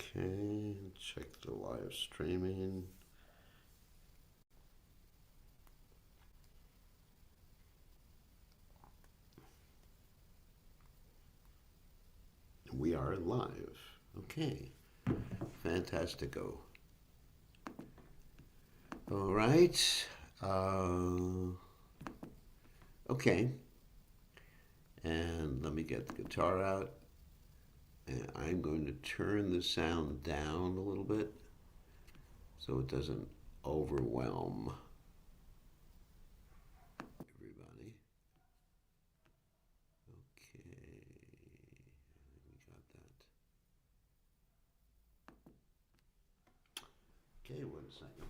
Okay, check the live streaming. We are live. Okay, fantastico. All right. Okay, and let me get the guitar out. And I'm going to turn the sound down a little bit so it doesn't overwhelm everybody. Okay, we got that. Okay, 1 second.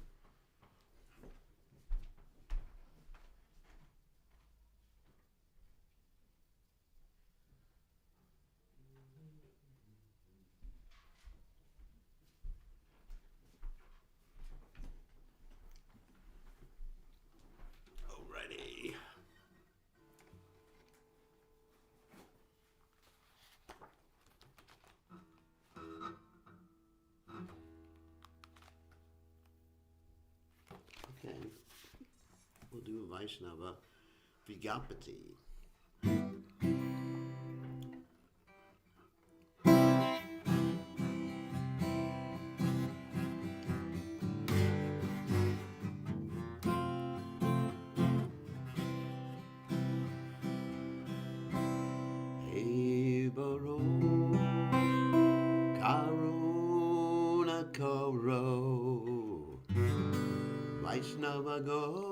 Alrighty. Okay, we'll do a Vaishnava Vigapati. Hey Baro, Karuna Karo, Vaishnava Gosai,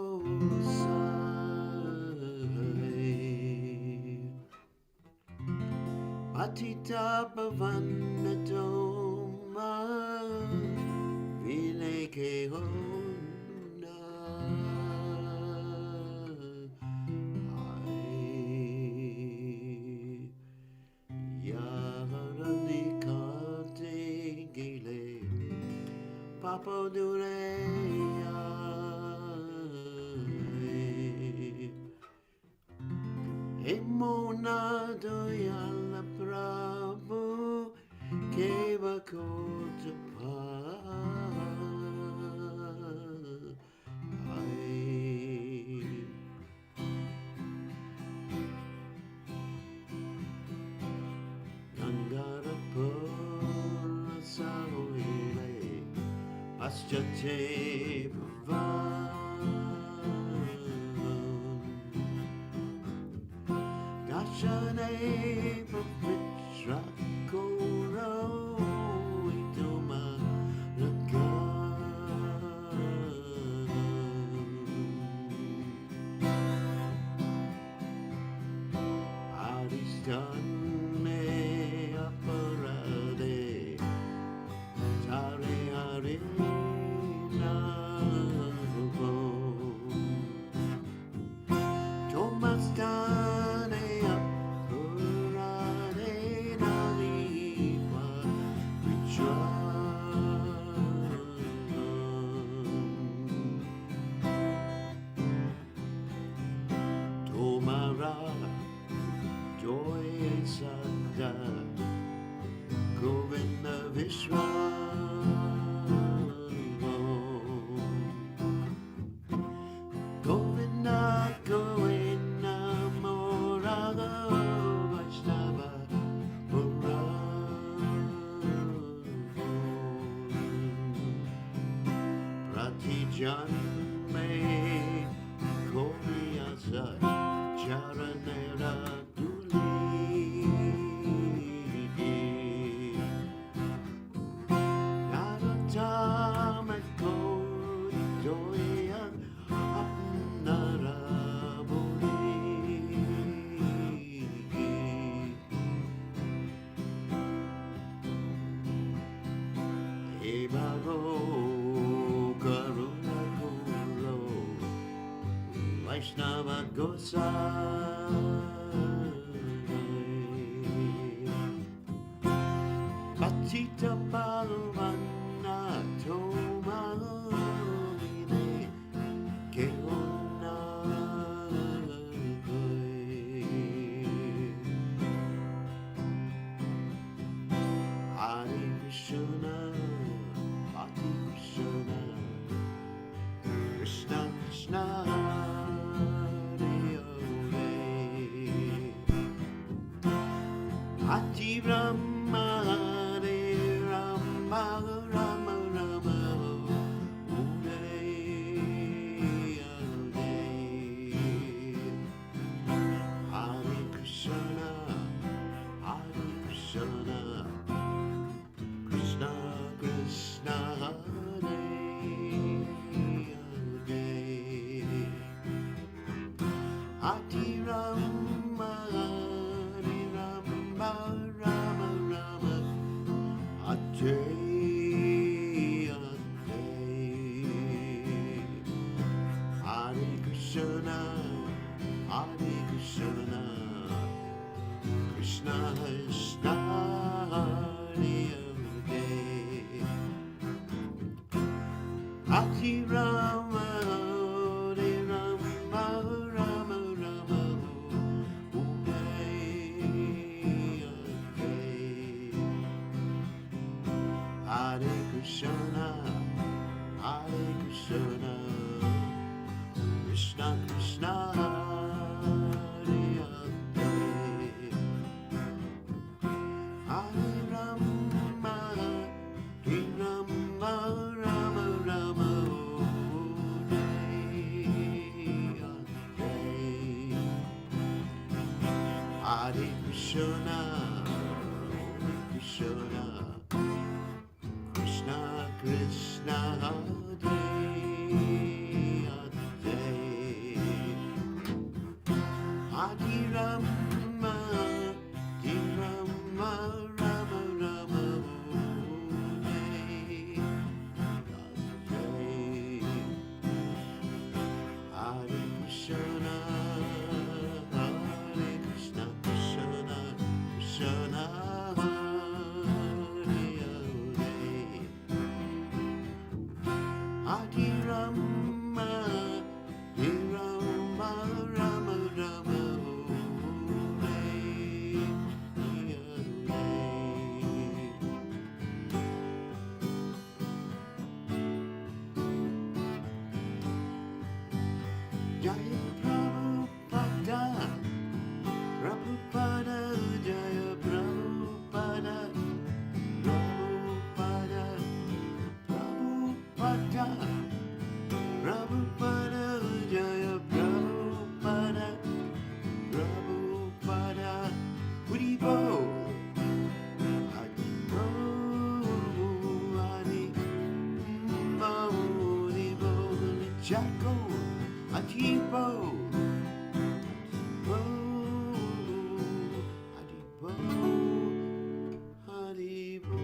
Patita Bhavana Doma, Vileke Hona. Papa Dureya Emona Doyala Prabhu Keva Kotapa Gangara Pura Sawile Paschate Bhavan Dashane Pavitra Koro Idoma Lagan Adistane Aparade Tare Hare Thomas Dane Apurade Nalipa Tomara Joy Sada Govinda Vishwa Govinda Govinda Moraga Vaishnava Pura Pratijan Me Koryasa Charanera Vaishnava Gosai Patita Palvana Tomaline Keona Hari Krishna Rama, Hare Rama, Rama Rama, Hare Hare, Hare Krishna, Hare Krishna, Krishna Krishna, Hare Hare, Hare Rama, Hare Rama, Rama Rama, Hare Hare, Hare Krishna, Hare Krishna, Krishna Krishna, Hare Hare, Hare Rama, Hare Rama, Rama Rama, Hare Hare, Hare Krishna, Hare Krishna, Krishna Krishna, Hare Hare, Hare Rama, Hare Rama, Rama Rama, Hare Krishna, Hare Krishna, Krishna Krishna, Hare Hare, Hare Rama, Hare Rama, Rama Rama, Hare Krishna, Hare Krishna, Krishna Krishna, Hare Hare, Hare Rama, Hare Rama, Rama Rama, Jaya Prabhupada, Prabhupada, Jaya Prabhupada, Prabhupada, Prabhupada, Prabhupada, Jaya Prabhupada, Prabhupada, Haribo, Haribo, Haribo, Jacko, Haribo, Haribo, Haribo,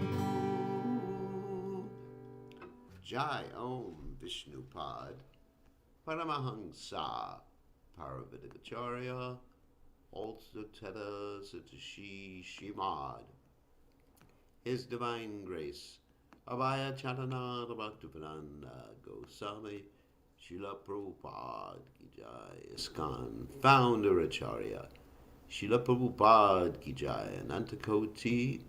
Jai Om Vishnupad, Paramahansa, Paravidikacharya, also Teta Satashi Shimad, His Divine Grace, Abhaya Chaitanya Bhaktivedanta Goswami, Srila Prabhupada Ki Jai, ISKCON Founder Acharya, Srila Prabhupada Ki Jai, Anantakoti,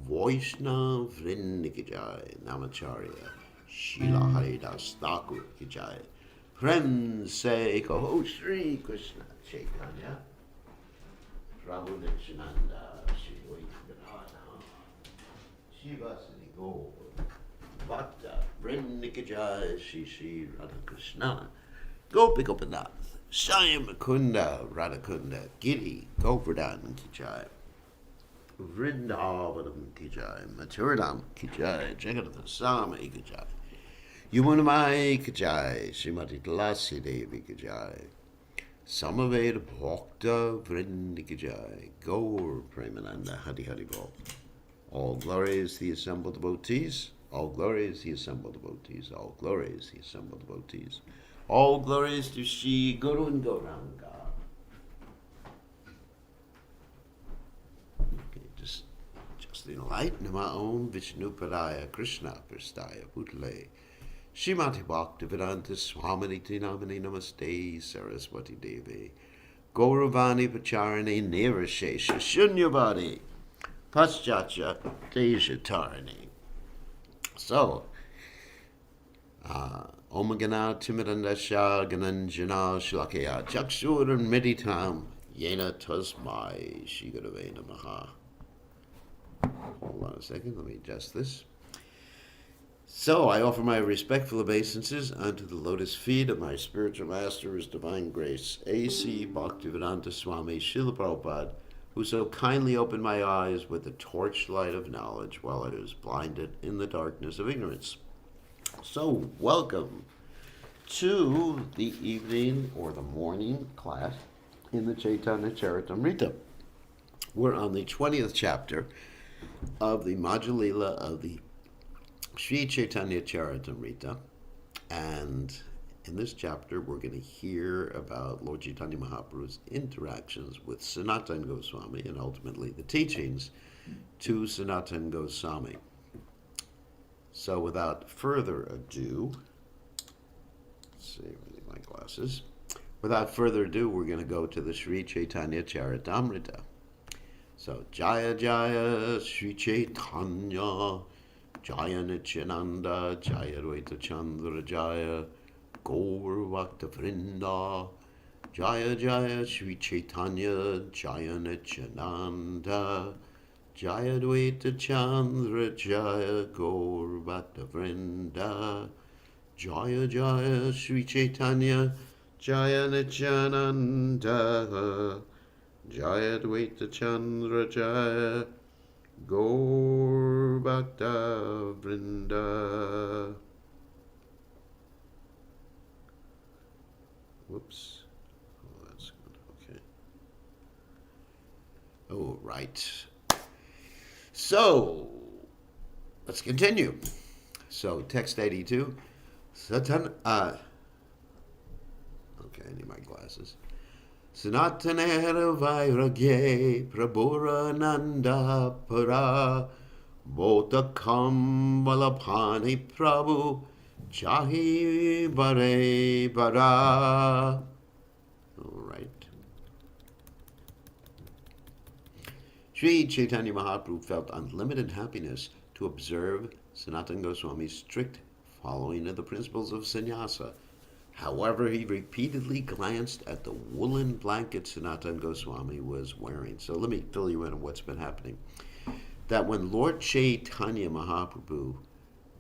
Vaishnav Vrinda Ki Jai, Namacharya, Srila Haridas Thakur Ki Jai, Prem Se Kaho Shri Krishna Chaitanya, Prabhu Nityananda, Shri Vaishnavananda, Shiva Sri Gaur, Bhakta Vrinda Ki Jai, Shri Radha Krishna, Gopi Gopinath, Shyam Kunda, Radhakunda, Giri, Govardhan Ki Jai, Vrindavanam Ki Jai, Mathuradam Ki Jai, Jagannath Swami Ki Jai, Yamunamai Ki Jai, Srimati Tulasi Devi Ki Jai, Samaveda Bhakta Vrinda Ki Jai, Gaur Premananda Hari Hari Bol. All glories the assembled devotees, all glories the assembled devotees, all glories the assembled devotees, all glories to Shri Guru and Gauranga. Okay, just enlighten my own Vishnupadaya Krishna Prastaya Bhutale Shrimati Bhaktivedanta Swaminiti Namani Namaste Saraswati Devi Gauravani Pacharani Nirashesha Shunyavadi Paschatya Tejatarani. So, Om Gana Timidandasha Gananjana Shlakaya Chakshur and Meditam Yena Tasmai Shigurave Namaha. Hold on a second, let me adjust this. So I offer my respectful obeisances unto the lotus feet of my spiritual master, His Divine Grace, A.C. Bhaktivedanta Swami Srila Prabhupada, who so kindly opened my eyes with the torchlight of knowledge while I was blinded in the darkness of ignorance. So welcome to the evening or the morning class in the Caitanya Caritamrta. We're on the 20th chapter of the Madhya Lila of the Sri Caitanya Caritamrta, and in this chapter we're going to hear about Lord Chaitanya Mahaprabhu's interactions with Sanatana Goswami and ultimately the teachings to Sanatana Goswami. So without further ado, let's see, I need my glasses. Without further ado, we're going to go to the Sri Caitanya Caritamrta. So Jaya Jaya Sri Caitanya Jaya Nityananda, Jaya Dvaita Chandra, Jaya Gaur Bhakta Vrinda, Jaya Jaya Sri Chaitanya, Jaya Nityananda, Jaya Dvaita Chandra, Jaya Gaur Bhakta Vrinda, Jaya Jaya Sri Chaitanya, Jaya Nityananda, Jaya Dvaita Chandra, Jaya Gaur Bhakta Vrinda. Whoops. Oh, that's good. Okay. Oh, right. So, let's continue. So, text 82. Okay, I need my glasses. Sanatanera Vairagye Prabhurananda Para Botakam Valapani Prabhu Chahi Bare Bara. All right. Sri Chaitanya Mahaprabhu felt unlimited happiness to observe Sanatana Goswami's strict following of the principles of sannyasa. However, he repeatedly glanced at the woolen blanket Sanatana Goswami was wearing. So let me fill you in on what's been happening. That when Lord Chaitanya Mahaprabhu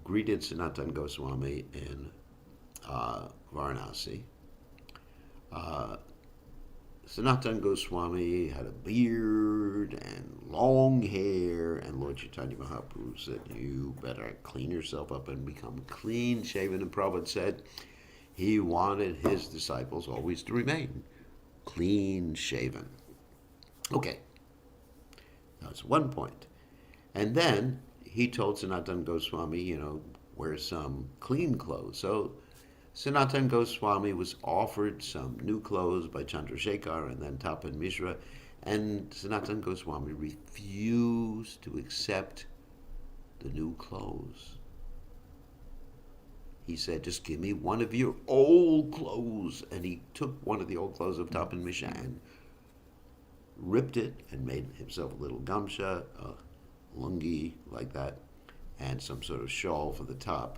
greeted Sanatana Goswami in Varanasi, Sanatana Goswami had a beard and long hair, and Lord Chaitanya Mahaprabhu said, "You better clean yourself up and become clean shaven." And Prabhupada said, he wanted his disciples always to remain clean shaven. Okay, that's one point. And then he told Sanatana Goswami, wear some clean clothes. So Sanatana Goswami was offered some new clothes by Chandrasekhar and then Tapan Mishra, and Sanatana Goswami refused to accept the new clothes. He said, "Just give me one of your old clothes." And he took one of the old clothes of Tapan Mishra and ripped it and made himself a little gamsha, a lungi like that, and some sort of shawl for the top.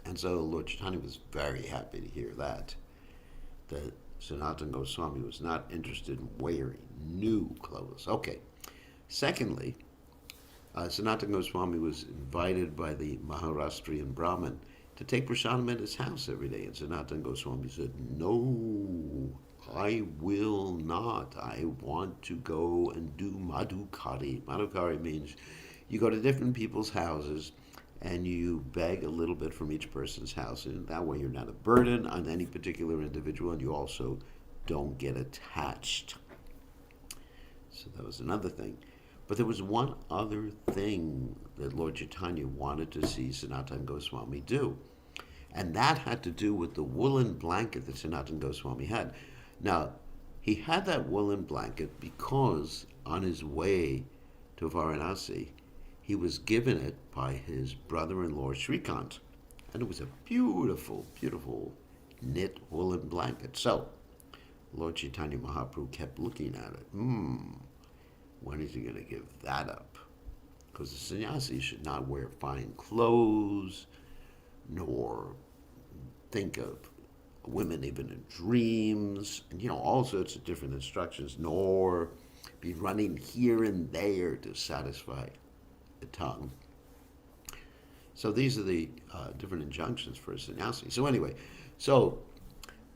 And so Lord Chaitanya was very happy to hear that Sanatana Goswami was not interested in wearing new clothes. Okay. Secondly, Sanatana Goswami was invited by the Maharashtrian Brahmin to take prasadam at his house every day. And Sanatana Goswami said, "No, I will not. I want to go and do madhukari." Madhukari means you go to different people's houses and you beg a little bit from each person's house. And that way you're not a burden on any particular individual, and you also don't get attached. So that was another thing. But there was one other thing that Lord Chaitanya wanted to see Sanatana Goswami do. And that had to do with the woolen blanket that Sanatana Goswami had. Now, he had that woolen blanket because on his way to Varanasi, he was given it by his brother-in-law Shrikant. And it was a beautiful, beautiful knit woolen blanket. So, Lord Chaitanya Mahaprabhu kept looking at it. When is he going to give that up? Because the sannyasi should not wear fine clothes, nor think of women even in dreams, and all sorts of different instructions, nor be running here and there to satisfy the tongue. So these are the different injunctions for a sannyasi. So anyway, so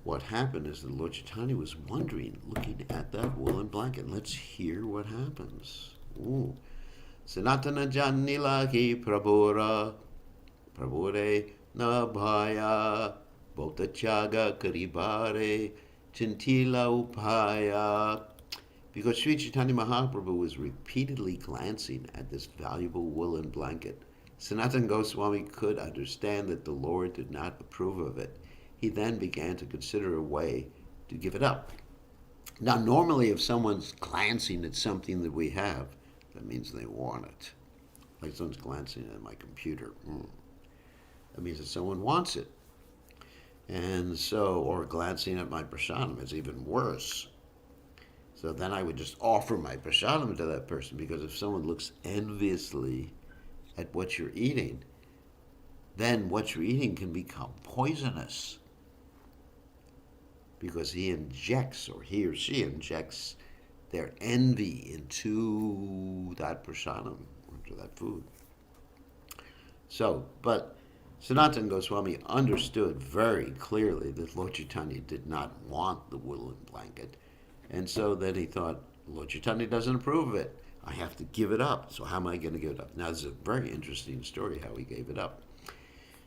what happened is that Lord Chaitanya was wondering, looking at that woolen blanket. Let's hear what happens. Ooh. Sanatana Janila ki prabhura prabhure na bhaya bhotachaga karibare chintila upaya. Because Sri Chaitanya Mahaprabhu was repeatedly glancing at this valuable woolen blanket, Sanatana Goswami could understand that the Lord did not approve of it. He then began to consider a way to give it up. Now, normally, if someone's glancing at something that we have, that means they want it. Like someone's glancing at my computer. That means that someone wants it. And so, or glancing at my prasadam is even worse. So then I would just offer my prasadam to that person, because if someone looks enviously at what you're eating, then what you're eating can become poisonous, because he injects, or he or she injects, their envy into that prasadam, into that food. So, but Sanatana Goswami understood very clearly that Lord Chaitanya did not want the woolen blanket, and so then he thought, Lord Chaitanya doesn't approve of it. I have to give it up. So how am I going to give it up? Now, this is a very interesting story how he gave it up.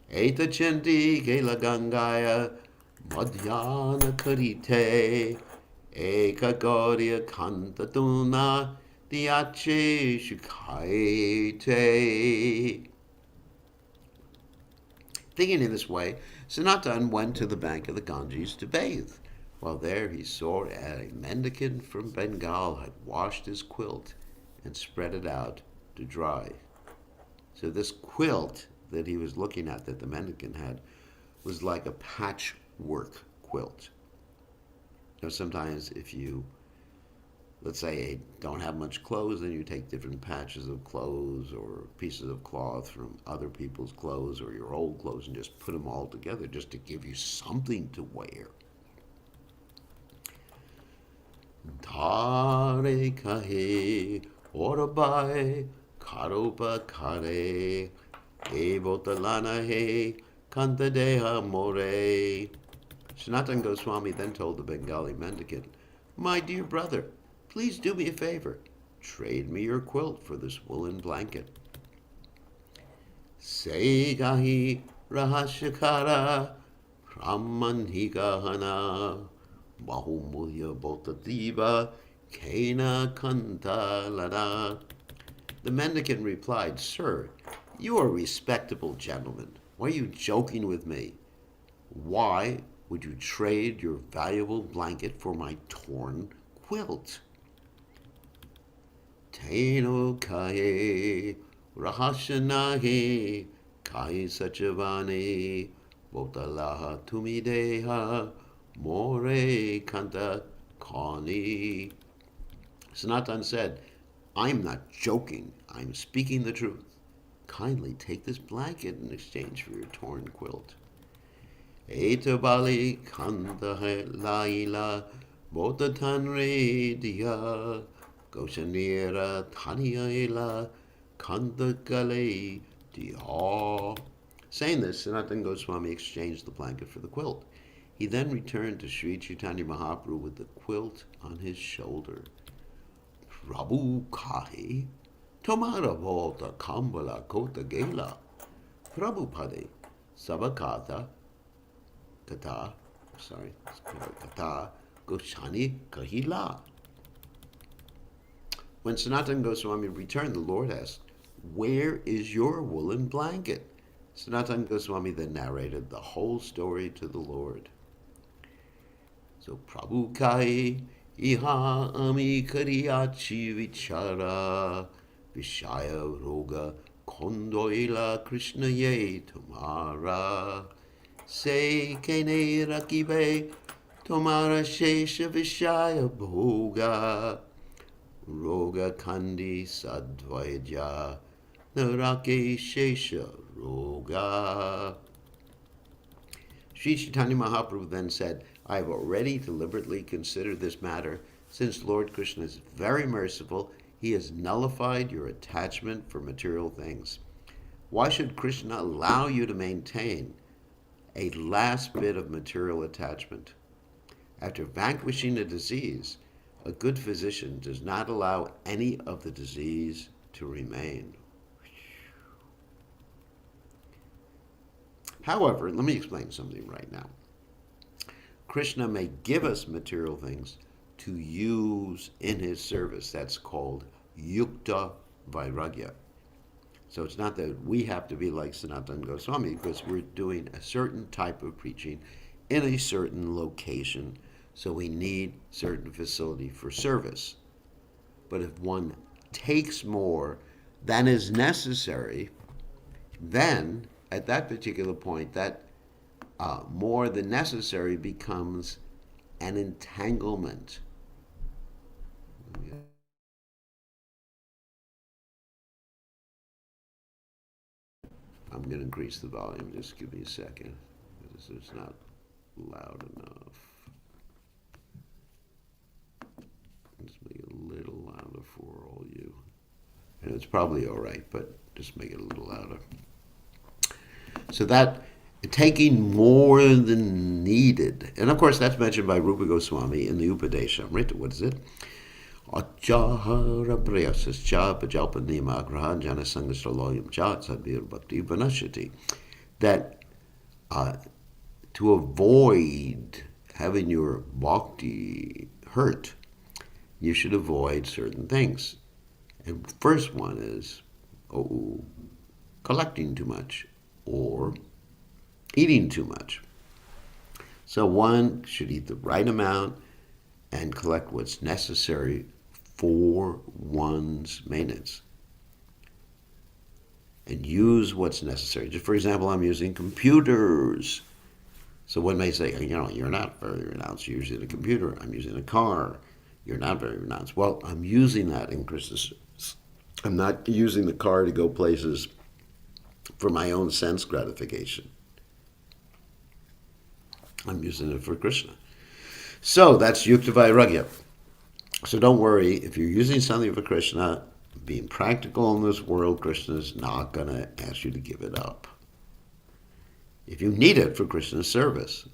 Eta chanti kela gangaya madhyana karite eka gauriya kantatuna diache shukaite. Thinking in this way, Sanatan went to the bank of the Ganges to bathe. While there, he saw a mendicant from Bengal had washed his quilt and spread it out to dry. So this quilt that he was looking at, that the mendicant had, was like a patchwork quilt. You know, sometimes if you, let's say, don't have much clothes, then you take different patches of clothes or pieces of cloth from other people's clothes or your old clothes and just put them all together just to give you something to wear. Tare kahe orabai karopa kare evotalana he kantadeha more. Sanatana Goswami then told the Bengali mendicant, my dear brother, please do me a favor. Trade me your quilt for this woolen blanket. Se gahi rahashakara pramanhigahana Bahumulya Botadiva Kena Kanta Lada. The mendicant replied, Sir, you are a respectable gentleman. Why are you joking with me? Why would you trade your valuable blanket for my torn quilt? Teno kaye rahashanahe kai sachavane botalaha tumideha more kanta kani. Sanatan said, I'm not joking. I'm speaking the truth. Kindly take this blanket in exchange for your torn quilt. Etabali kanta Lila botatanre dia goshanira taniela kanta gale dia. Saying this, Sanatan Goswami exchanged the blanket for the quilt. He then returned to Sri Chaitanya Mahaprabhu with the quilt on his shoulder. Prabhu kahe tomara volta kambala kota gela Prabhupada sabakata kata goshani kahila. When Sanatana Goswami returned, the Lord asked, where is your woolen blanket? Sanatana Goswami then narrated the whole story to the Lord. So Prabhu kai iha ami kariyachi vichara vishaya roga kondoila Krishna ye tumara se kene rakibe tomara shesha vishaya bhoga roga kandi sadvaja narake shesha roga. Sri Chaitanya Mahaprabhu then said, I have already deliberately considered this matter. Since Lord Krishna is very merciful, he has nullified your attachment for material things. Why should Krishna allow you to maintain a last bit of material attachment? After vanquishing a disease, a good physician does not allow any of the disease to remain. However, let me explain something right now. Krishna may give us material things to use in his service. That's called yukta vairagya. So it's not that we have to be like Sanatana Goswami, because we're doing a certain type of preaching in a certain location, so we need certain facility for service. But if one takes more than is necessary, then at that particular point, that more than necessary becomes an entanglement. I'm going to increase the volume. Just give me a second. It's not loud enough. Let's make it a little louder for all you. And it's probably all right, but just make it a little louder. So that taking more than needed, and of course that's mentioned by Rupa Goswami in the Upadeshamrita. What is it? Achahara brayasascha pajalpanima agraha janasangasaloyam cha sadvir bhakti vanashati. That to avoid having your bhakti hurt, you should avoid certain things. And the first one is collecting too much or eating too much. So one should eat the right amount and collect what's necessary for one's maintenance. And use what's necessary. Just for example, I'm using computers. So one may say, you're not very renounced. You're using a computer. I'm using a car. You're not very renounced. Well, I'm using that in Krishna's service. I'm not using the car to go places for my own sense gratification. I'm using it for Krishna. So that's Yukta Vairagya. So don't worry, if you're using something for Krishna, being practical in this world, Krishna is not going to ask you to give it up. If you need it for Krishna's service.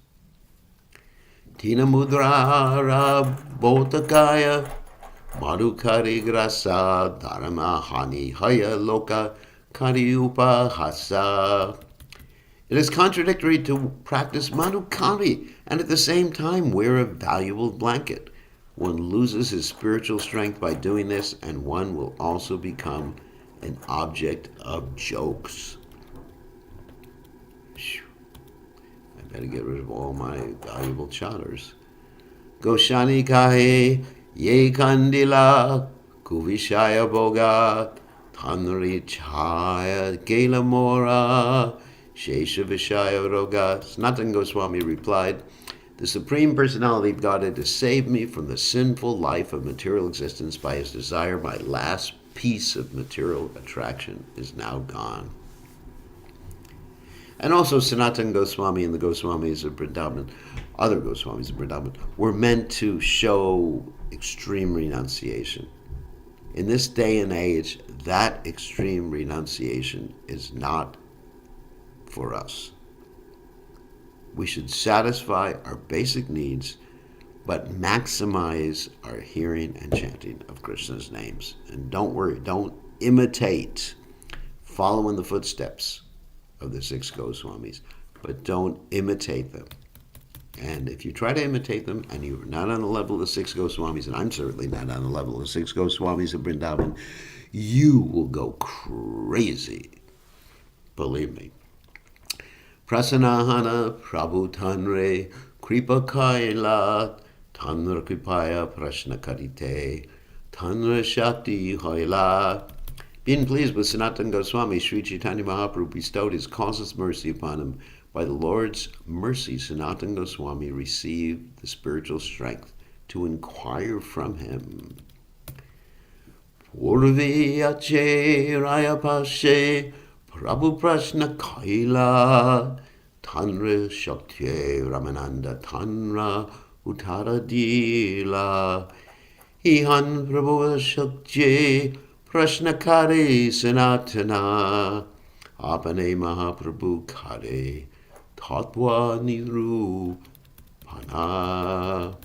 Tina mudrara bhotakaya madhukari grasa dharma hani haya loka kari upahasa. It is contradictory to practice madhukari and at the same time wear a valuable blanket. One loses his spiritual strength by doing this, and one will also become an object of jokes. I better get rid of all my valuable chatters. Goshani kahe ye kandila kuvishaya boga tanri chaya gela mora shesha vishaya roga. Sanatana Goswami replied, the Supreme Personality of Godhead has saved me from the sinful life of material existence by his desire. My last piece of material attraction is now gone. And also Sanatana Goswami and the Goswamis of Vrindavan, other Goswamis of Vrindavan, were meant to show extreme renunciation. In this day and age, that extreme renunciation is not for us. We should satisfy our basic needs, but maximize our hearing and chanting of Krishna's names. And don't worry, don't imitate, follow in the footsteps of the 6 Goswamis, but don't imitate them. And if you try to imitate them and you're not on the level of the 6 Goswamis, and I'm certainly not on the level of the 6 Goswamis of Vrindavan, you will go crazy. Believe me. Prasanahana Prabhu Tanre Kripa Kaila Tanra Kripaya Prashna Karite Tanra Shakti Hoila. Being pleased with Sanatana Goswami, Sri Caitanya Mahaprabhu bestowed his causeless mercy upon him. By the Lord's mercy, Sanatana Goswami received the spiritual strength to inquire from him. Purvi Ache Raya Pashe Prabhu Prashna Kaila Tanra Shakti Ramananda Tanra Uttara Dila. Ihan Prabhu Shakje Prashnakare Sanatana Apane Mahaprabhu Kare Tatva Nirupana.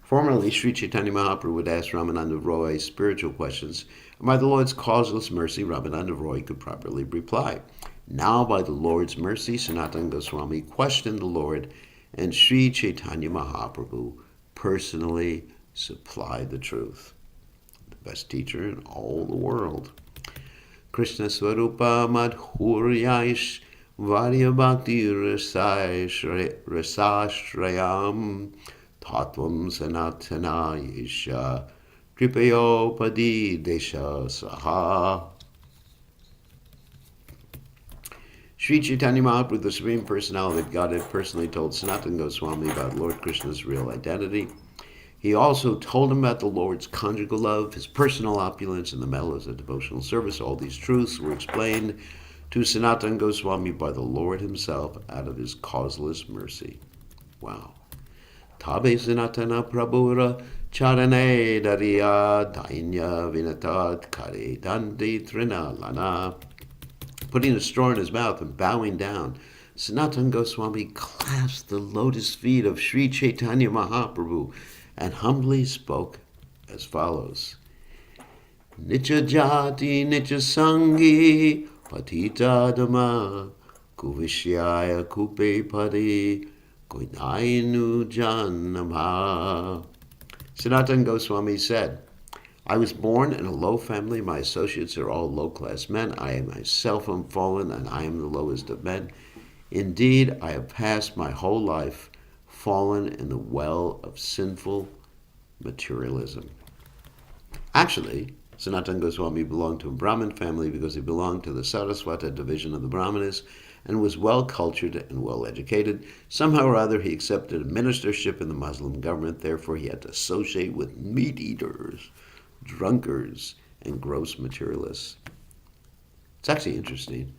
Formerly, Sri Chaitanya Mahaprabhu would ask Ramananda Roy spiritual questions, and by the Lord's causeless mercy, Ramananda Roy could properly reply. Now, by the Lord's mercy, Sanatana Goswami questioned the Lord, and Sri Chaitanya Mahaprabhu personally supplied the truth. The best teacher in all the world. Krishna Swarupa Madhuryaish Varya Bhakti Rasashrayam Tattvam Sanatana Yesha Kripayopadi Desha Saha. Sri Chaitanya Mahaprabhu, the Supreme Personality of Godhead, personally told Sanatana Goswami about Lord Krishna's real identity. He also told him about the Lord's conjugal love, his personal opulence, and the mellows of devotional service. All these truths were explained to Sanatana Goswami by the Lord himself out of his causeless mercy. Wow. Tabe Sanatana Prabhura Charane Dariya Dainya Vinatat Kare Dandi Trina Lana. Putting a straw in his mouth and bowing down, Sanatana Goswami clasped the lotus feet of Sri Chaitanya Mahaprabhu and humbly spoke as follows. Nitya Jati Nitya Sangi Patita Dhamma Kuvishyaya Kupe Padi Koinainu Janama. Sanatana Goswami said, I was born in a low family. My associates are all low-class men. I myself am fallen, and I am the lowest of men. Indeed, I have passed my whole life fallen in the well of sinful materialism. Actually, Sanatana Goswami belonged to a Brahmin family because he belonged to the Saraswata division of the Brahmanas and was well-cultured and well-educated. Somehow or other, he accepted a ministership in the Muslim government. Therefore, he had to associate with meat-eaters, drunkards, and gross materialists. It's actually interesting.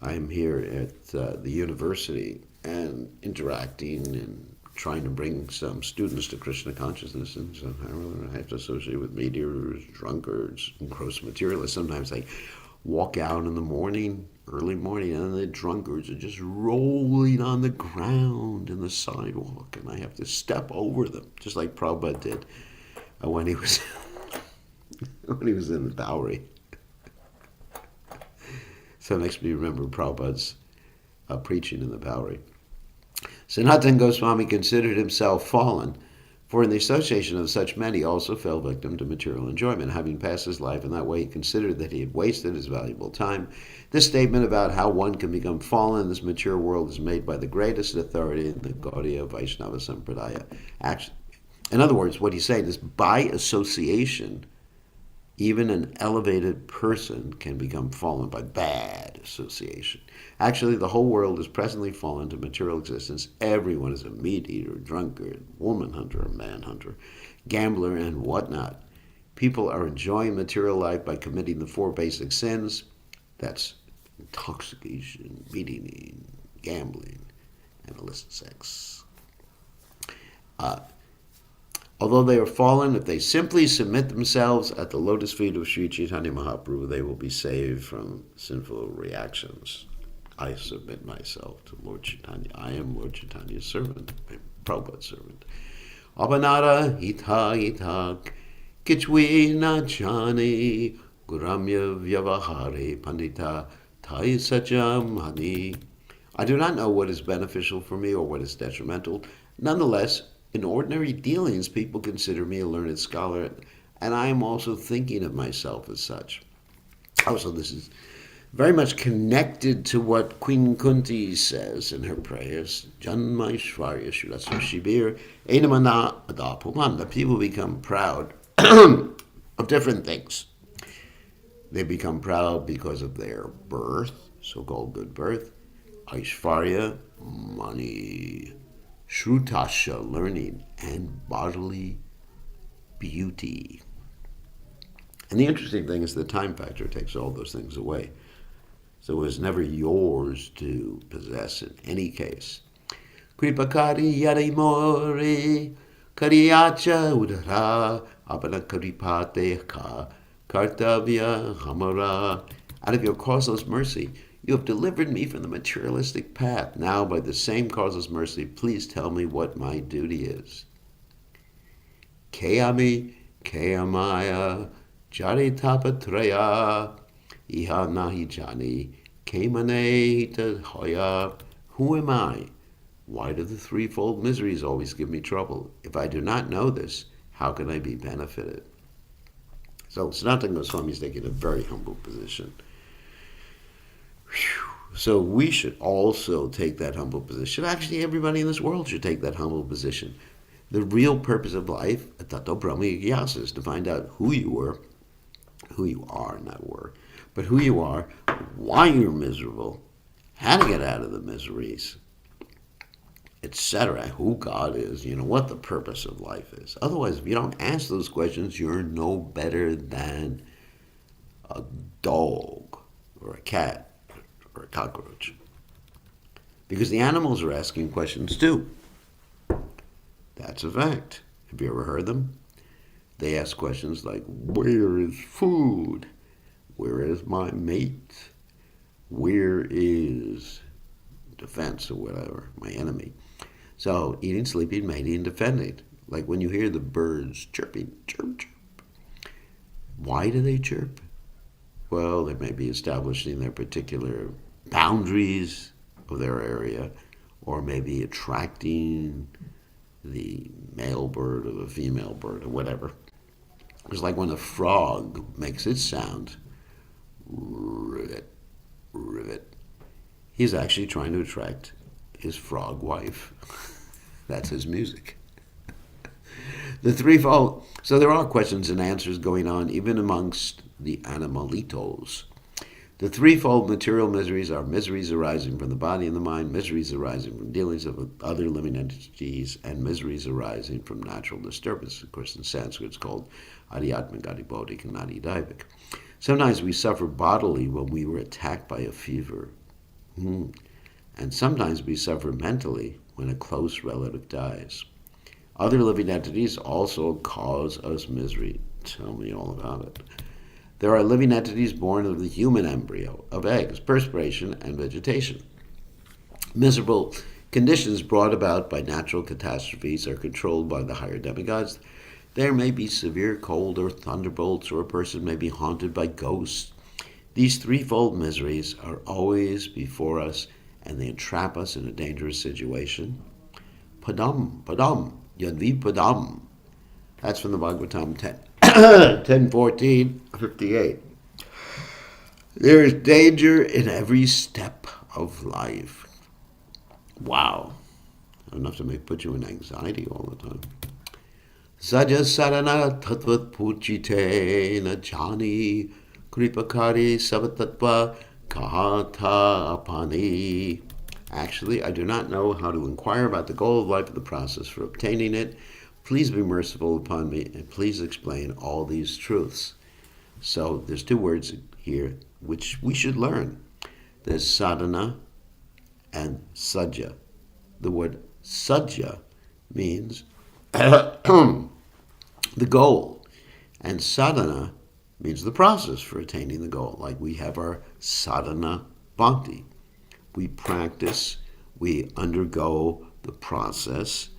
I'm here at the university and interacting and trying to bring some students to Krishna consciousness, and somehow I have to associate with meat-eaters, drunkards, and gross materialists. Sometimes I walk out in the morning, early morning, and the drunkards are just rolling on the ground in the sidewalk, and I have to step over them, just like Prabhupada did when he was when he was in the Bowery. So it makes me remember Prabhupada's preaching in the Bowery. Sanatana Goswami considered himself fallen, for in the association of such men he also fell victim to material enjoyment. Having passed his life in that way, he considered that he had wasted his valuable time. This statement about how one can become fallen in this mature world is made by the greatest authority in the Gaudiya Vaishnava Sampradaya. In other words, what he's saying is, by association, even an elevated person can become fallen by bad association. Actually, the whole world is presently fallen to material existence. Everyone is a meat-eater, drunkard, woman hunter, man hunter, gambler, and whatnot. People are enjoying material life by committing the 4 basic sins. That's intoxication, meat-eating, gambling, and illicit sex. Although they are fallen, if they simply submit themselves at the lotus feet of Sri Chaitanya Mahaprabhu, they will be saved from sinful reactions. I submit myself to Lord Chaitanya. I am Lord Chaitanya's servant, Prabhupada's servant. Abanara hita hitak kichvi na jani guramya vyavahare pandita tai sajam hani. I do not know what is beneficial for me or what is detrimental. Nonetheless, in ordinary dealings, people consider me a learned scholar, and I am also thinking of myself as such. Also, this is very much connected to what Queen Kunti says in her prayers. Janmaishvarya Shurasya Shibir Enamana Adapuman. The people become proud of different things. They become proud because of their birth, so-called good birth, Aishvarya, money, Shrutasha, learning, and bodily beauty. And the interesting thing is the time factor takes all those things away. So it was never yours to possess in any case. Kripakari yare more, Kariyacha udara apanakaripate ka kartavya hamara. Out of your causeless mercy, you have delivered me from the materialistic path. Now, by the same causeless mercy, please tell me what my duty is. Kayami, Kayamaya, Jaritapatraya, Iha Nahi Jani, Kaymane Hoya. Who am I? Why do the threefold miseries always give me trouble? If I do not know this, how can I be benefited? So Sanatana Goswami is taking a very humble position. So we should also take that humble position. Actually, everybody in this world should take that humble position. The real purpose of life, Tato Brahma Jigyasa, is to find out who you are, not were, but who you are, why you're miserable, how to get out of the miseries, etc., who God is, what the purpose of life is. Otherwise, if you don't ask those questions, you're no better than a dog or a cat or a cockroach. Because the animals are asking questions too. That's a fact. Have you ever heard them? They ask questions like, where is food? Where is my mate? Where is defense or whatever, my enemy? So, eating, sleeping, mating, and defending. Like when you hear the birds chirping, chirp, chirp. Why do they chirp? Well, they may be establishing their particular boundaries of their area, or maybe attracting the male bird or the female bird or whatever. It's like when a frog makes its sound, rivet, rivet. He's actually trying to attract his frog wife. That's his music. The threefold. So there are questions and answers going on even amongst the animalitos. The threefold material miseries are miseries arising from the body and the mind, miseries arising from dealings with other living entities, and miseries arising from natural disturbance. Of course, in Sanskrit it's called adhyatmik, adhibodhik, and adhidaivik. Sometimes we suffer bodily when we were attacked by a fever. And sometimes we suffer mentally when a close relative dies. Other living entities also cause us misery. Tell me all about it. There are living entities born of the human embryo, of eggs, perspiration, and vegetation. Miserable conditions brought about by natural catastrophes are controlled by the higher demigods. There may be severe cold or thunderbolts, or a person may be haunted by ghosts. These threefold miseries are always before us, and they entrap us in a dangerous situation. Padam, padam, yadvi padam. That's from the Bhagavatam 10:14, 58. There is danger in every step of life. Wow. Enough to put you in anxiety all the time. Saja sarana tatvat puchite na jani kripakari savatatva kahata apani. Actually, I do not know how to inquire about the goal of life and the process for obtaining it. Please be merciful upon me and please explain all these truths. So there's two words here which we should learn. There's sadhana and sajja. The word sajja means the goal, and sadhana means the process for attaining the goal. Like we have our sadhana bhakti. We practice, we undergo the process,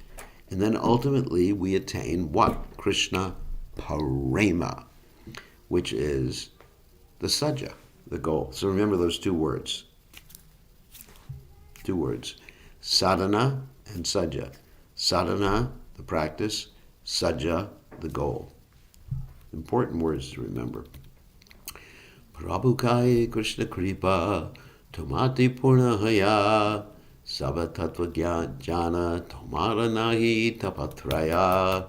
and then ultimately we attain what? Krishna Parema, which is the sajja, the goal. So remember those two words. Two words. Sadhana and sajja. Sadhana, the practice. Sajja, the goal. Important words to remember. Prabhukai Krishna Kripa Tomati Purnahaya Sabatattva Jnana Tomara Nahi Tapatraya.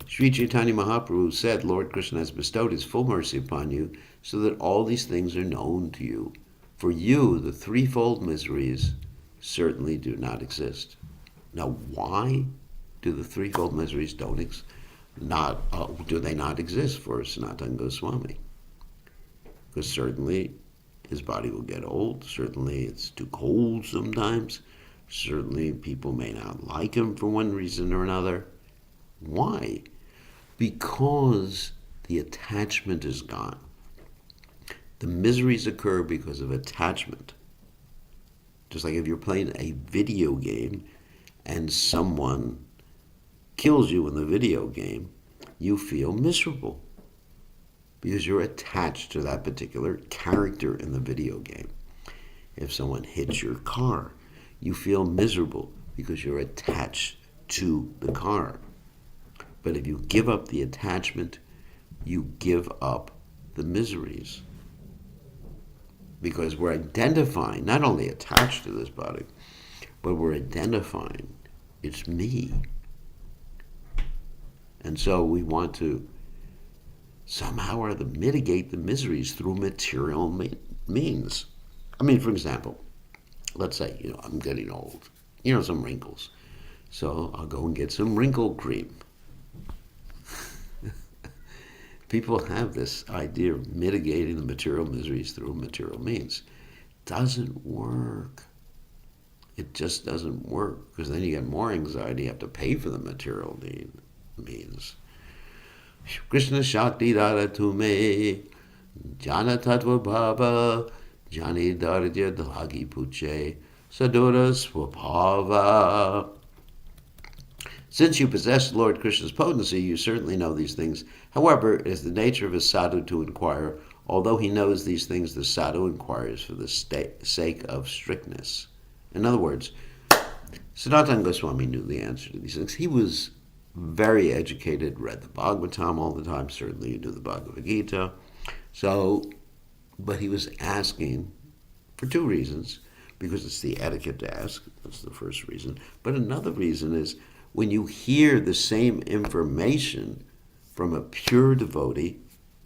Sri Caitanya Mahaprabhu said, Lord Krishna has bestowed his full mercy upon you so that all these things are known to you. For you, the threefold miseries certainly do not exist. Now, why do the threefold miseries do they not exist for Sanatana Goswami? Because certainly his body will get old. Certainly it's too cold sometimes. Certainly people may not like him for one reason or another. Why? Because the attachment is gone. The miseries occur because of attachment. Just like if you're playing a video game and someone kills you in the video game, you feel miserable because you're attached to that particular character in the video game. If someone hits your car, you feel miserable because you're attached to the car. But if you give up the attachment, you give up the miseries. Because we're identifying, not only attached to this body, but we're identifying it's me. And so we want to somehow or other mitigate the miseries through material means. I mean, for example, let's say, I'm getting old, some wrinkles. So I'll go and get some wrinkle cream. People have this idea of mitigating the material miseries through material means. Doesn't work. It just doesn't work, because then you get more anxiety. You have to pay for the material means. Krishna Shakti Dara Tume Jana Tattva Baba Jani Darja Dhagi Puche Sadura Swabhava. Since you possess Lord Krishna's potency, you certainly know these things. However, it is the nature of a sadhu to inquire. Although he knows these things, the sadhu inquires for the sake of strictness. In other words, Sanatana Goswami knew the answer to these things. He was very educated, read the Bhagavatam all the time. Certainly he knew the Bhagavad Gita. But he was asking for two reasons. Because it's the etiquette to ask. That's the first reason. But another reason is when you hear the same information from a pure devotee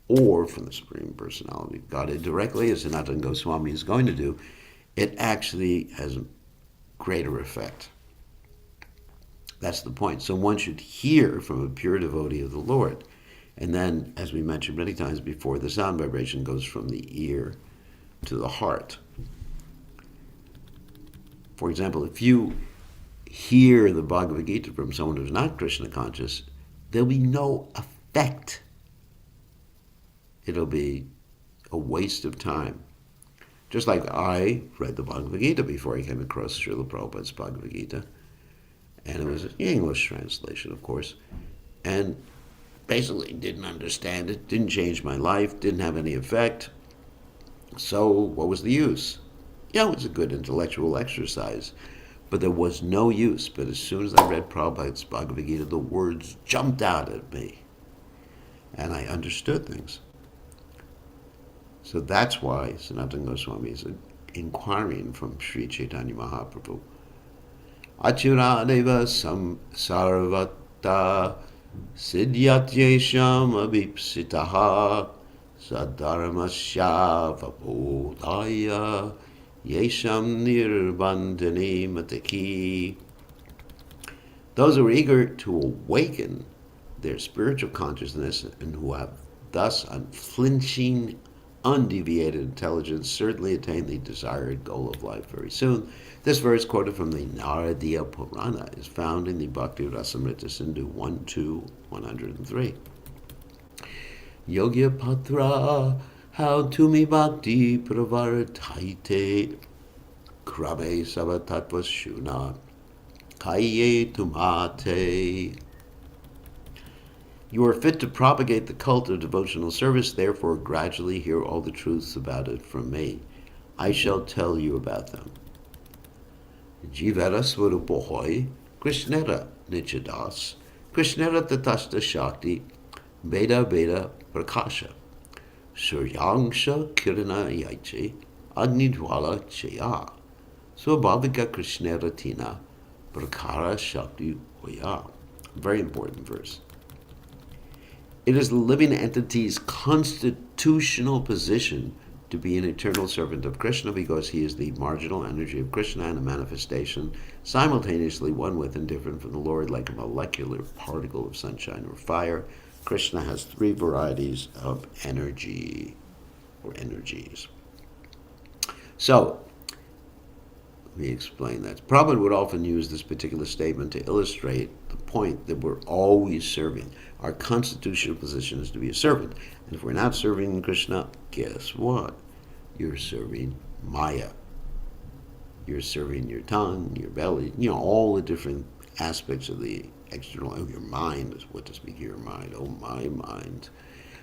or from the Supreme Personality of Godhead directly, as Sanatana Goswami is going to do, it actually has a greater effect. That's the point. So one should hear from a pure devotee of the Lord. And then, as we mentioned many times before, the sound vibration goes from the ear to the heart. For example, if you hear the Bhagavad Gita from someone who's not Krishna conscious, there'll be no effect. It'll be a waste of time. Just like I read the Bhagavad Gita before I came across Srila Prabhupada's Bhagavad Gita. And it was an English translation, of course. And basically didn't understand it, didn't change my life, didn't have any effect. So what was the use? It was a good intellectual exercise. But there was no use. But as soon as I read Prabhupada's Bhagavad Gita, the words jumped out at me. And I understood things. So that's why Sanatana Goswami is inquiring from Sri Caitanya Mahaprabhu. Achuradeva sarvata siddhyat yesham abhipsitaha sadharmasya vabodhaya yesham nirbandhani mataki. Those who are eager to awaken their spiritual consciousness and who have thus unflinching, undeviated intelligence certainly attain the desired goal of life very soon. This verse, quoted from the Naradiya Purana, is found in the Bhakti Rasamrita Sindhu 1-103. Yogya Patra, how to me bhakti pravartaite, krabe savatattva shuna, kaye tumate. You are fit to propagate the cult of devotional service, therefore gradually hear all the truths about it from me. I shall tell you about them. Jivara Swarupohoi, Krishnera Nichadas, Krishnera Tatasta Shakti, Veda Veda Prakasha, Suryangsha Kirana Yaiche, Agnidwala Chaya, Swabhavika Krishnera Tina, Prakara Shakti Hoya. Very important verse. It is the living entity's constitutional position to be an eternal servant of Krishna because he is the marginal energy of Krishna and a manifestation, simultaneously one with and different from the Lord, like a molecular particle of sunshine or fire. Krishna has three varieties of energy, or energies. So, let me explain that. Prabhupada would often use this particular statement to illustrate point that we're always serving. Our constitutional position is to be a servant. And if we're not serving Krishna, guess what? You're serving Maya. You're serving your tongue, your belly, all the different aspects of the external, your mind, is what to speak of your mind. Oh, my mind.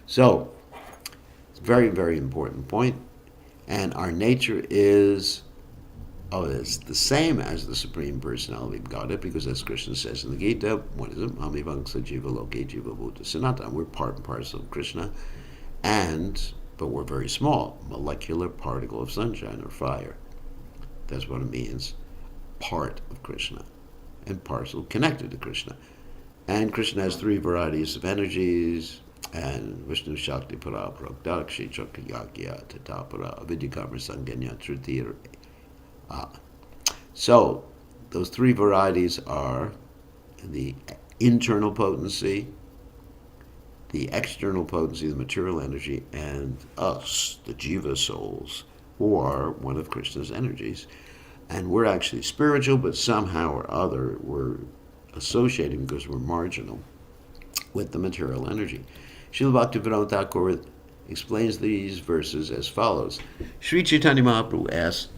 So, it's a very, very important point. And our nature is the same as the Supreme Personality of Godhead, because as Krishna says in the Gita, what is it? Mami Vangsa Jiva Loke Jiva Bhuta Sanatana. We're part and parcel of Krishna, but we're very small, molecular particle of sunshine or fire. That's what it means, part of Krishna, and parcel connected to Krishna. And Krishna has three varieties of energies, and Vishnu Shakti Para Prokdakshi Chakra Yagya Tatapara Avidyakamra Sanganya Trutir. So, those three varieties are the internal potency, the external potency, the material energy, and us, the Jiva souls, who are one of Krishna's energies. And we're actually spiritual, but somehow or other we're associating, because we're marginal, with the material energy. Srila Bhaktivinoda Thakur explains these verses as follows. Sri Caitanya Mahaprabhu asked,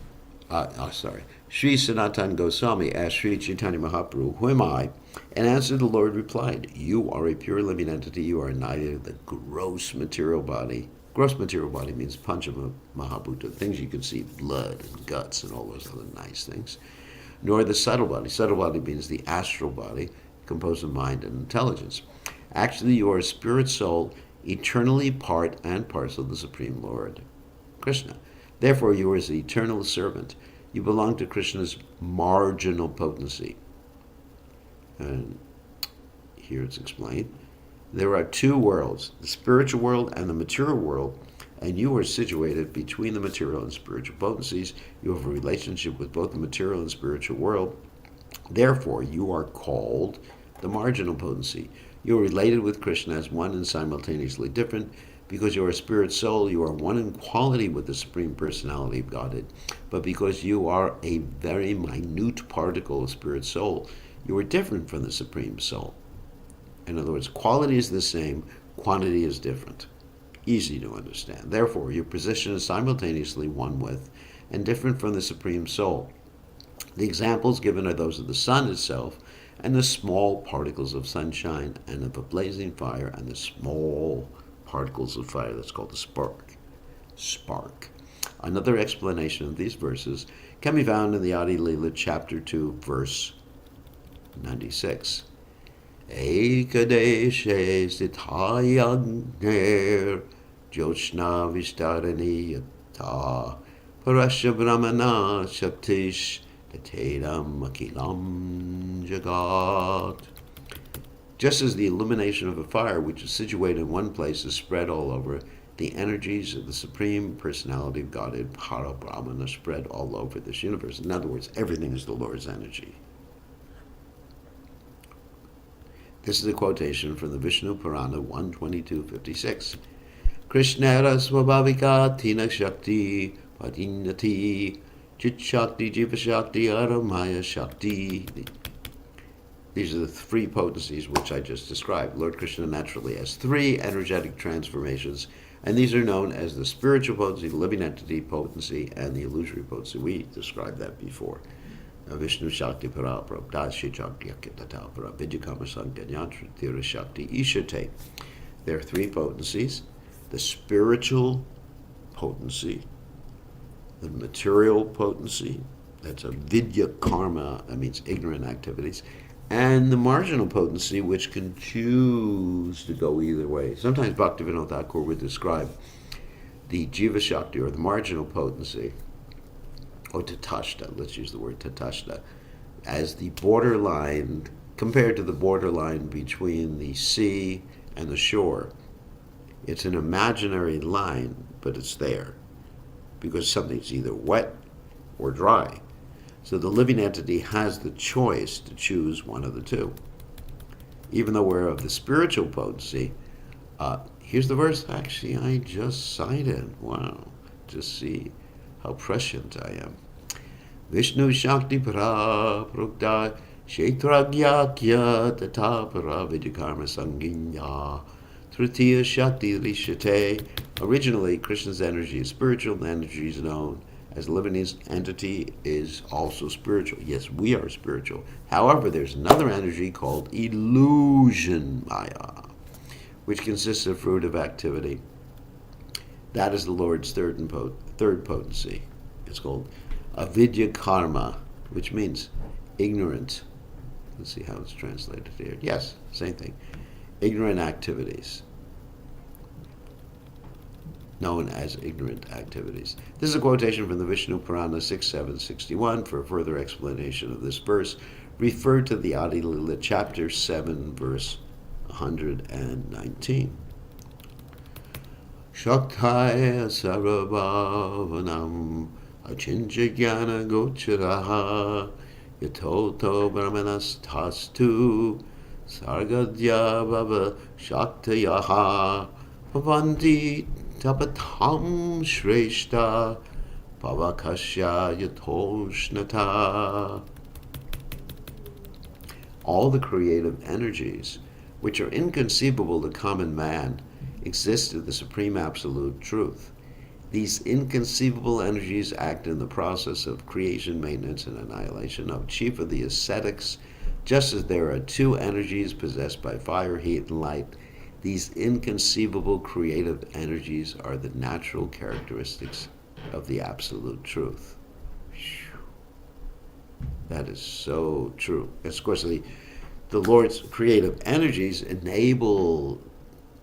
Sri Sanatana Goswami asked Sri Caitanya Mahaprabhu, who am I? And answered, the Lord replied, you are a pure living entity. You are neither the gross material body. Gross material body means Panchama Mahabhuta, things you can see, blood and guts and all those other nice things, nor the subtle body. Subtle body means the astral body, composed of mind and intelligence. Actually, you are a spirit soul, eternally part and parcel of the Supreme Lord, Krishna. Therefore, you are his eternal servant. You belong to Krishna's marginal potency. And here it's explained. There are two worlds, the spiritual world and the material world, and you are situated between the material and spiritual potencies. You have a relationship with both the material and spiritual world. Therefore, you are called the marginal potency. You are related with Krishna as one and simultaneously different. Because you are a spirit soul, you are one in quality with the Supreme Personality of Godhead. But because you are a very minute particle of spirit soul, you are different from the Supreme Soul. In other words, quality is the same, quantity is different. Easy to understand. Therefore, your position is simultaneously one with and different from the Supreme Soul. The examples given are those of the sun itself and the small particles of sunshine and of a blazing fire and the small particles of fire, that's called the spark. Another explanation of these verses can be found in the Adi Lila chapter 2, verse 96. Ekadeshe sithayagner Joshna Vistaraniyata Parasya Brahmana Shaktish Tatedam Akilam Jagat. Just as the illumination of a fire, which is situated in one place, is spread all over, the energies of the Supreme Personality of Godhead, Para Brahman, are spread all over this universe. In other words, everything is the Lord's energy. This is a quotation from the Vishnu Purana 122.56. Krishnara Swabhavika Tina Shakti Padinati Chit Shakti Jiva Shakti Aramaya Shakti. These are the three potencies which I just described. Lord Krishna naturally has three energetic transformations, and these are known as the spiritual potency, the living entity potency, and the illusory potency. We described that before. Vishnu Shakti Para Prabdashi Chakti Akitata Para Vidyakama Sanganyantra Thira Shakti Ishate. There are three potencies: the spiritual potency, the material potency, that's a vidya karma, that means ignorant activities, and the marginal potency, which can choose to go either way. Sometimes Bhaktivinoda Thakur would describe the Jiva Shakti, or the marginal potency, or Tatashta, let's use the word Tatashta, as the borderline, compared to the borderline between the sea and the shore. It's an imaginary line, but it's there, because something's either wet or dry. So the living entity has the choice to choose one of the two. Even though we're of the spiritual potency, here's the verse actually I just cited. Wow, just see how prescient I am. Vishnu Shakti Para Prokta Kshetragyakya tatapara vidyakarma sanginya tritiya shakti rishate. Originally, Krishna's energy is spiritual, and energy is known as the living entity is also spiritual. Yes, we are spiritual. However, there's another energy called illusion maya, which consists of fruitive activity. That is the Lord's third potency. It's called avidya karma, which means ignorant. Let's see how it's translated here. Yes, same thing. Ignorant activities, known as ignorant activities. This is a quotation from the Vishnu Purana 6.7.61. For a further explanation of this verse, refer to the Adi Lila chapter 7, verse 119. Shaktaya sarvabhavanam achincha jnana gocharaha yatoto brahmanastastu sargadya bhava shaktayaha bhavanti tapatam shreshta pavakasya yatoshnata. All the creative energies, which are inconceivable to common man, exist in the Supreme Absolute Truth. These inconceivable energies act in the process of creation, maintenance, and annihilation of chief of the ascetics, just as there are two energies possessed by fire, heat, and light. These inconceivable creative energies are the natural characteristics of the Absolute Truth. That is so true. Of course, the Lord's creative energies enable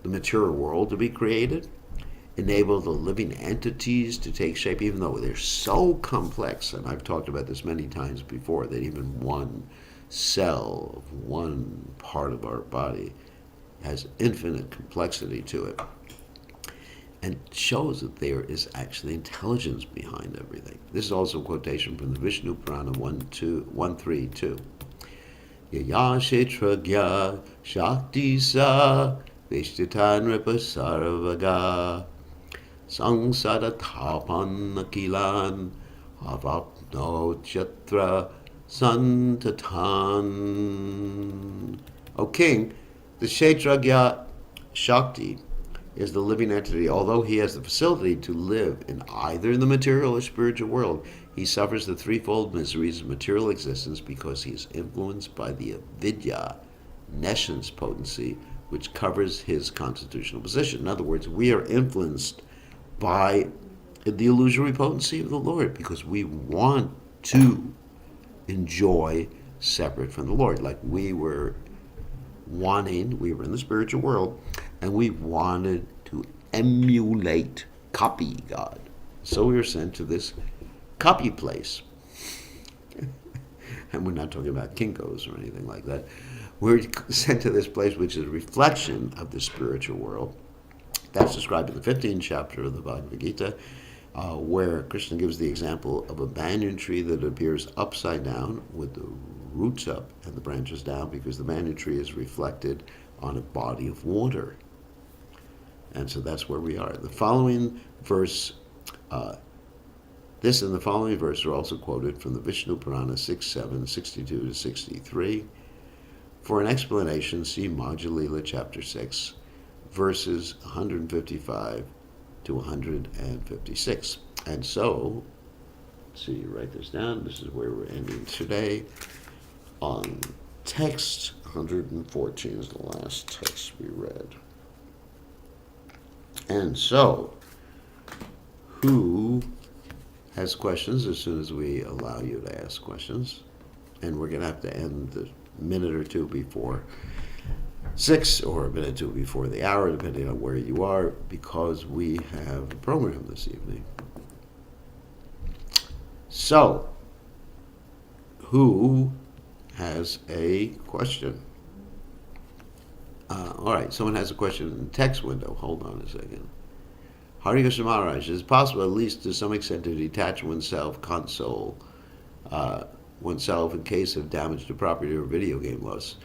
the material world to be created, enable the living entities to take shape, even though they're so complex. And I've talked about this many times before, that even one cell of one part of our body has infinite complexity to it, and shows that there is actually intelligence behind everything. This is also a quotation from the Vishnu Purana 132. Yaya Kshetragya Shakti Sa Vishtitanripa Sarvaga Sangsada Tapan Akilan Avapno Chatra Santatan. O king, the Kshetragya Shakti is the living entity. Although he has the facility to live in either the material or spiritual world, he suffers the threefold miseries of material existence because he is influenced by the avidya, nescience potency, which covers his constitutional position. In other words, we are influenced by the illusory potency of the Lord because we want to enjoy separate from the Lord. Like we were in the spiritual world, and we wanted to emulate, copy God. So we were sent to this copy place. And we're not talking about Kinko's or anything like that. We're sent to this place which is a reflection of the spiritual world. That's described in the 15th chapter of the Bhagavad Gita, where Krishna gives the example of a banyan tree that appears upside down with the roots up and the branches down, because the banyan tree is reflected on a body of water. And so that's where we are. The following verse, this and the following verse are also quoted from the Vishnu Purana 6.7, 62 to 63. For an explanation, see Madhya Lila chapter 6, verses 155 to 156. And so, let's see, write this down. This is where we're ending today. On text 114 is the last text we read. And so, who has questions as soon as we allow you to ask questions? And we're going to have to end the minute or two before 6 or a minute or two before the hour, depending on where you are, because we have a program this evening. So, who has a question? All right, someone has a question in the text window. Hold on a second. Hari Krishna Maharaj, is it possible, at least to some extent, to detach console oneself in case of damage to property or video game loss?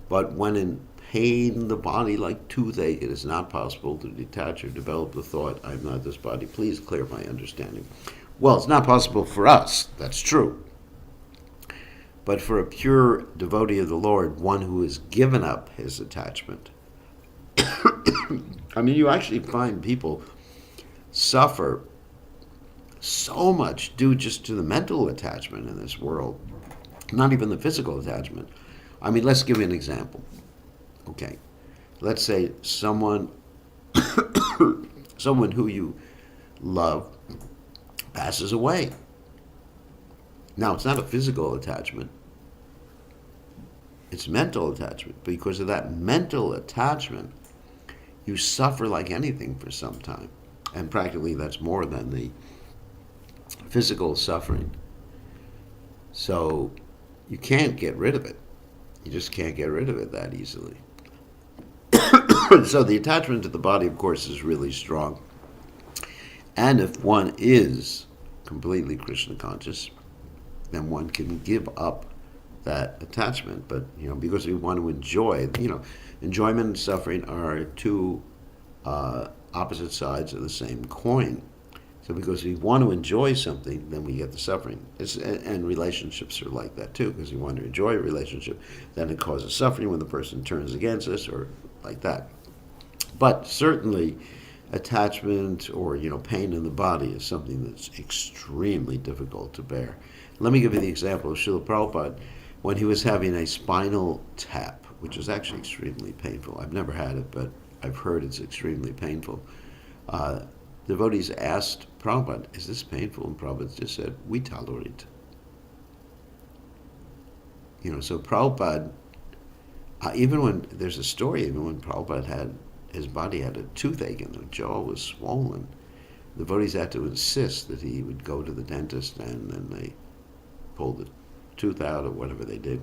But when in pain in the body like toothache, it is not possible to detach or develop the thought, I am not this body. Please clear my understanding. Well, it's not possible for us. That's true. But for a pure devotee of the Lord, one who has given up his attachment, I mean, you actually find people suffer so much due just to the mental attachment in this world, not even the physical attachment. I mean, let's give you an example. Okay, let's say someone who you love passes away. Now, it's not a physical attachment, it's mental attachment. Because of that mental attachment, you suffer like anything for some time. And practically that's more than the physical suffering. So you can't get rid of it. You just can't get rid of it that easily. So the attachment to the body, of course, is really strong. And if one is completely Krishna conscious, then one can give up that attachment. But, because we want to enjoy, enjoyment and suffering are two opposite sides of the same coin. So because we want to enjoy something, then we get the suffering. And relationships are like that too, because we want to enjoy a relationship, then it causes suffering when the person turns against us, or like that. But certainly, attachment or pain in the body is something that's extremely difficult to bear. Let me give you the example of Srila Prabhupada when he was having a spinal tap, which is actually extremely painful. I've never had it, but I've heard it's extremely painful. Devotees asked Prabhupada, "Is this painful?" And Prabhupada just said, "We tolerate." So Prabhupada, even when there's a story, even when Prabhupada his body had a toothache and the jaw was swollen, the devotees had to insist that he would go to the dentist, and then they pulled the tooth out or whatever they did,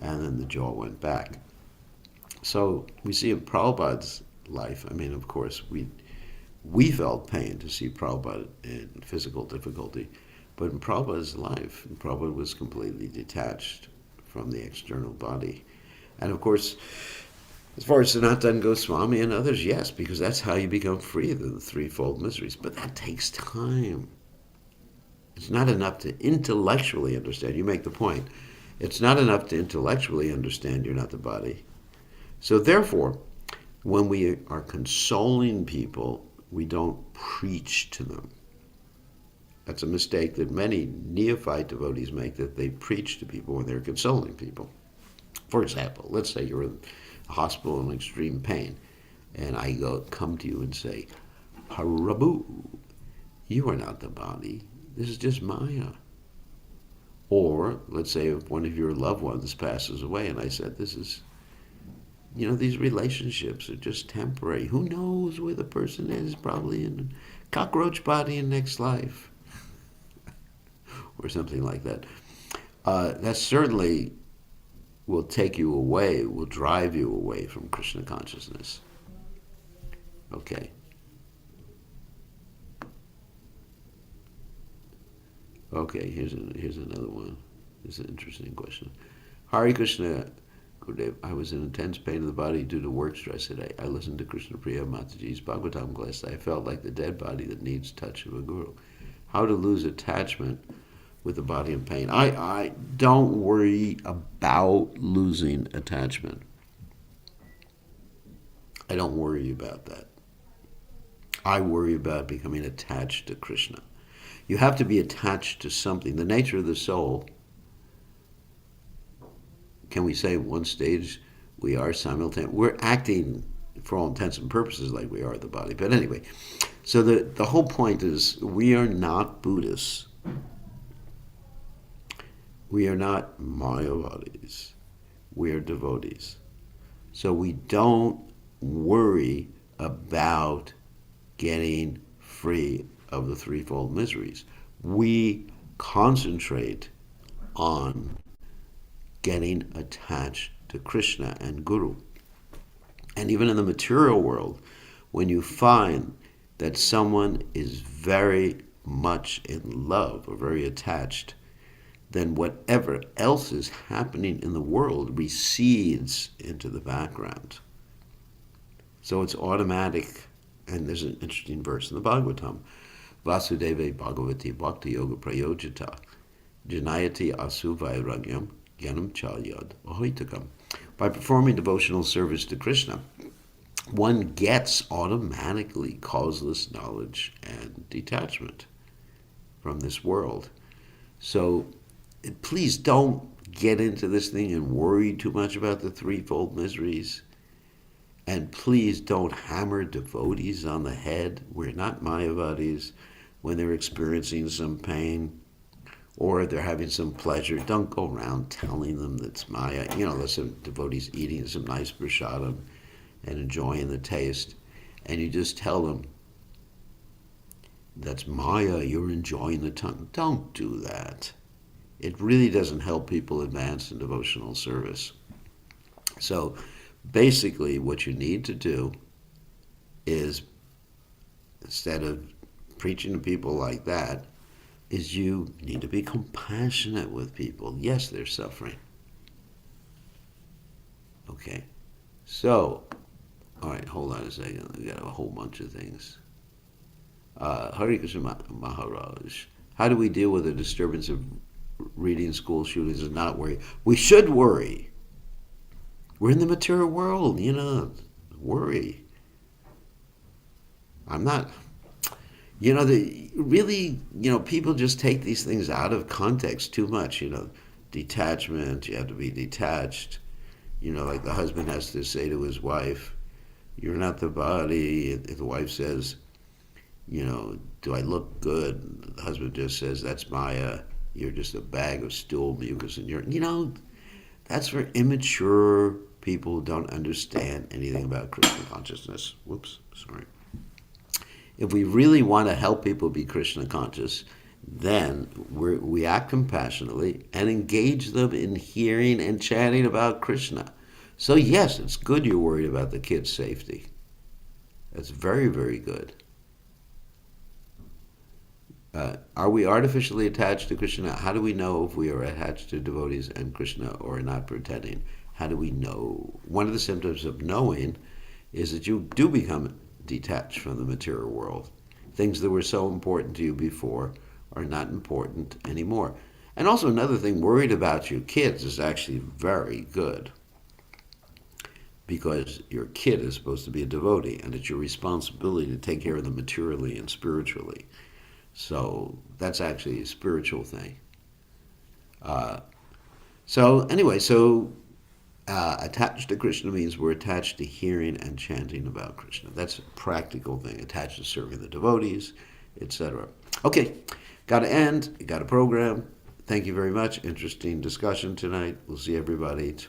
and then the jaw went back. So we see in Prabhupada's life, I mean, of course, we felt pain to see Prabhupada in physical difficulty, but in Prabhupada's life, Prabhupada was completely detached from the external body. And of course, as far as Sanatana Goswami and others, yes, because that's how you become free of the threefold miseries. But that takes time. It's not enough to intellectually understand. You make the point. It's not enough to intellectually understand you're not the body. So therefore, when we are consoling people, we don't preach to them. That's a mistake that many neophyte devotees make, that they preach to people when they're consoling people. For example, let's say you're in a hospital in extreme pain, and I come to you and say, "Harabu, you are not the body. This is just Maya." Or let's say if one of your loved ones passes away, and I said, "This is, these relationships are just temporary. Who knows where the person is? Probably in a cockroach body in next life," or something like that. That certainly will take you away, will drive you away from Krishna consciousness. Okay. Okay, here's another one. This is an interesting question. Hare Krishna, Gurudev, I was in intense pain in the body due to work stress today. I listened to Krishna Priya Mataji's Bhagavatam class. I felt like the dead body that needs touch of a guru. How to lose attachment with the body in pain. I don't worry about losing attachment. I don't worry about that. I worry about becoming attached to Krishna. You have to be attached to something. The nature of the soul, can we say at one stage we are simultaneous? We're acting for all intents and purposes like we are the body. But anyway, so the whole point is we are not Buddhists. We are not Mayavadis. We are devotees. So we don't worry about getting free of the threefold miseries. We concentrate on getting attached to Krishna and Guru. And even in the material world, when you find that someone is very much in love or very attached, then whatever else is happening in the world recedes into the background. So it's automatic. And there's an interesting verse in the Bhagavatam. Vasudeva Bhagavati Bhakti Yoga Prayojita Janayati Asu Vairagyam Gyanam cha yad ahoitakam. By performing devotional service to Krishna, one gets automatically causeless knowledge and detachment from this world. So please don't get into this thing and worry too much about the threefold miseries. And please don't hammer devotees on the head. We're not Mayavadis. When they're experiencing some pain or they're having some pleasure, don't go around telling them that's Maya. Listen, devotees eating some nice prasadam and enjoying the taste, and you just tell them, that's Maya, you're enjoying the time. Don't do that. It really doesn't help people advance in devotional service. So basically what you need to do is, instead of preaching to people like that, is you need to be compassionate with people. Yes, they're suffering. Okay. So, all right, hold on a second. We got a whole bunch of things. Hare Krishna Maharaj. How do we deal with the disturbance of reading school shootings and not worry? We should worry. We're in the material world, worry. I'm not, people just take these things out of context too much, detachment, you have to be detached. Like the husband has to say to his wife, you're not the body. If the wife says, do I look good? The husband just says, that's Maya. You're just a bag of stool, mucus, and urine. That's for immature people who don't understand anything about Krishna consciousness. Whoops, sorry. If we really want to help people be Krishna conscious, then we act compassionately and engage them in hearing and chanting about Krishna. So yes, it's good you're worried about the kids' safety. That's very, very good. Are we artificially attached to Krishna? How do we know if we are attached to devotees and Krishna or not pretending? How do we know? One of the symptoms of knowing is that you do become detached from the material world. Things that were so important to you before are not important anymore. And also another thing, worried about your kids is actually very good, because your kid is supposed to be a devotee and it's your responsibility to take care of them materially and spiritually. So that's actually a spiritual thing. Attached to Krishna means we're attached to hearing and chanting about Krishna. That's a practical thing, attached to serving the devotees, etc. Okay, got to end, got a program. Thank you very much. Interesting discussion tonight. We'll see everybody